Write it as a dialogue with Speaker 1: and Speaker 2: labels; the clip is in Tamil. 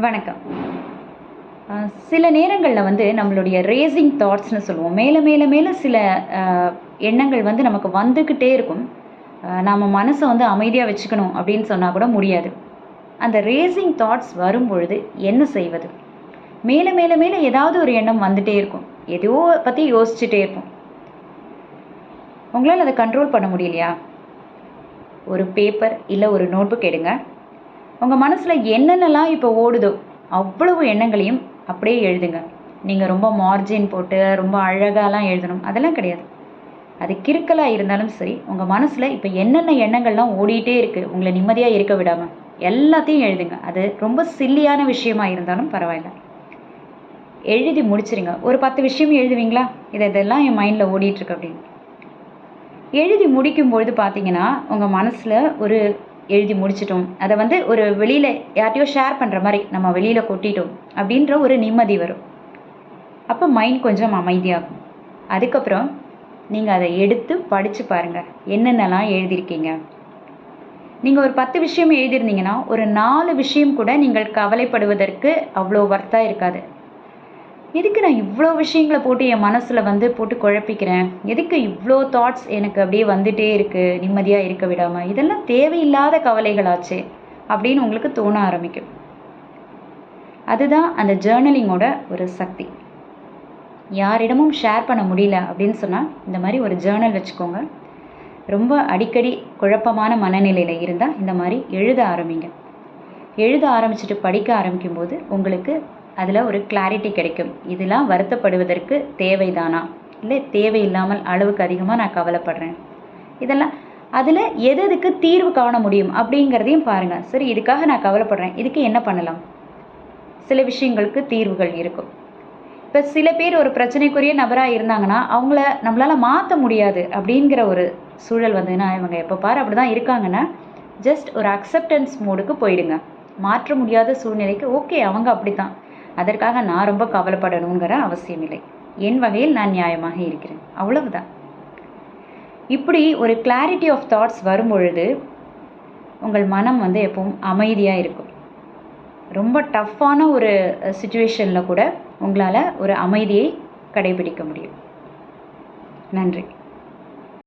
Speaker 1: வணக்கம். சில நேரங்களில் நம்மளுடைய ரேசிங் தாட்ஸ்னு சொல்லுவோம். மேலே மேலே மேலே சில எண்ணங்கள் நமக்கு வந்துக்கிட்டே இருக்கும். நாம் மனசை அமைதியாக வச்சுக்கணும் அப்படின்னு சொன்னால் கூட முடியாது. அந்த ரேசிங் தாட்ஸ் வரும்பொழுது என்ன செய்வது? மேலே மேலே மேலே ஏதாவது ஒரு எண்ணம் வந்துகிட்டே இருக்கும். எதையோ பற்றி யோசிச்சுட்டே இருக்கும். உங்களால் அதை கண்ட்ரோல் பண்ண முடியலையா? ஒரு பேப்பர் இல்லை ஒரு நோட்புக் எடுங்க. உங்கள் மனசில் என்னென்னலாம் இப்போ ஓடுதோ அவ்வளவு எண்ணங்களையும் அப்படியே எழுதுங்க. நீங்கள் ரொம்ப மார்ஜின் போட்டு ரொம்ப அழகாலாம் எழுதணும் அதெல்லாம் கிடையாது. அது கிறுக்கலாக இருந்தாலும் சரி, உங்கள் மனசில் இப்போ என்னென்ன எண்ணங்கள்லாம் ஓடிட்டே இருக்குது உங்களை நிம்மதியாக இருக்க விடாமல் எல்லாத்தையும் எழுதுங்க. அது ரொம்ப சில்லியான விஷயமா இருந்தாலும் பரவாயில்ல, எழுதி முடிச்சிருங்க. ஒரு 10 விஷயம் எழுதுவீங்களா? இதெல்லாம் என் மைண்டில் ஓடிட்டுருக்கு அப்படின்னு எழுதி முடிக்கும்பொழுது பார்த்தீங்கன்னா உங்கள் மனசில் ஒரு எழுதி முடிச்சிட்டோம், அதை ஒரு வெளியில் யார்ட்டையோ ஷேர் பண்ணுற மாதிரி நம்ம வெளியில் கொட்டிட்டோம் அப்படின்ற ஒரு நிம்மதி வரும். அப்போ மைண்ட் கொஞ்சம் அமைதியாகும். அதுக்கப்புறம் நீங்கள் அதை எடுத்து படித்து பாருங்கள் என்னென்னலாம் எழுதியிருக்கீங்க. நீங்கள் ஒரு 10 விஷயம் எழுதியிருந்தீங்கன்னா ஒரு 4 விஷயம் கூட நீங்கள் கவலைப்படுவதற்கு அவ்வளோ வர்த்தாக இருக்காது. எதுக்கு நான் இவ்வளோ விஷயங்களை போட்டு என் மனசில் போட்டு குழப்பிக்கிறேன், எதுக்கு இவ்வளோ தாட்ஸ் எனக்கு அப்படியே வந்துட்டே இருக்குது நிம்மதியாக இருக்க விடாமல், இதெல்லாம் தேவையில்லாத கவலைகளாச்சு அப்படின்னு உங்களுக்கு தோண ஆரம்பிக்கும். அதுதான் அந்த ஜேர்னலிங்கோட ஒரு சக்தி. யாரிடமும் ஷேர் பண்ண முடியல அப்படின்னு சொன்னால் இந்த மாதிரி ஒரு ஜேர்னல் வச்சுக்கோங்க. ரொம்ப அடிக்கடி குழப்பமான மனநிலையில் இருந்தால் இந்த மாதிரி எழுத ஆரம்பிங்க. எழுத ஆரம்பிச்சுட்டு படிக்க ஆரம்பிக்கும்போது உங்களுக்கு அதில் ஒரு கிளாரிட்டி கிடைக்கும். இதெல்லாம் வருத்தப்படுவதற்கு தேவைதானா, இல்லை தேவையில்லாமல் அளவுக்கு அதிகமாக நான் கவலைப்படுறேன், இதெல்லாம் அதில் எதுக்கு தீர்வு காண முடியும் அப்படிங்கிறதையும் பாருங்கள். சரி, இதுக்காக நான் கவலைப்படுறேன், இதுக்கு என்ன பண்ணலாம்? சில விஷயங்களுக்கு தீர்வுகள் இருக்கும். இப்போ சில பேர் ஒரு பிரச்சனைக்குரிய நபராக இருந்தாங்கன்னா அவங்கள நம்மளால் மாற்ற முடியாது அப்படிங்கிற ஒரு சூழல் இவங்க எப்போ பாரு அப்படி தான் இருக்காங்கன்னா ஜஸ்ட் ஒரு அக்செப்டன்ஸ் மோடுக்கு போயிடுங்க. மாற்ற முடியாத சூழ்நிலைக்கு ஓகே, அவங்க அப்படி தான், அதற்காக நான் ரொம்ப கவலைப்படணுங்கிற அவசியம் இல்லை. என் வகையில் நான் நியாயமாக இருக்கிறேன், அவ்வளவுதான். இப்படி ஒரு கிளாரிட்டி ஆஃப் தாட்ஸ் வரும்பொழுது உங்கள் மனம் எப்பவும் அமைதியாக இருக்கும். ரொம்ப டஃப்பான ஒரு சுச்சுவேஷனில் கூட உங்களால் ஒரு அமைதியை கடைபிடிக்க முடியும். நன்றி.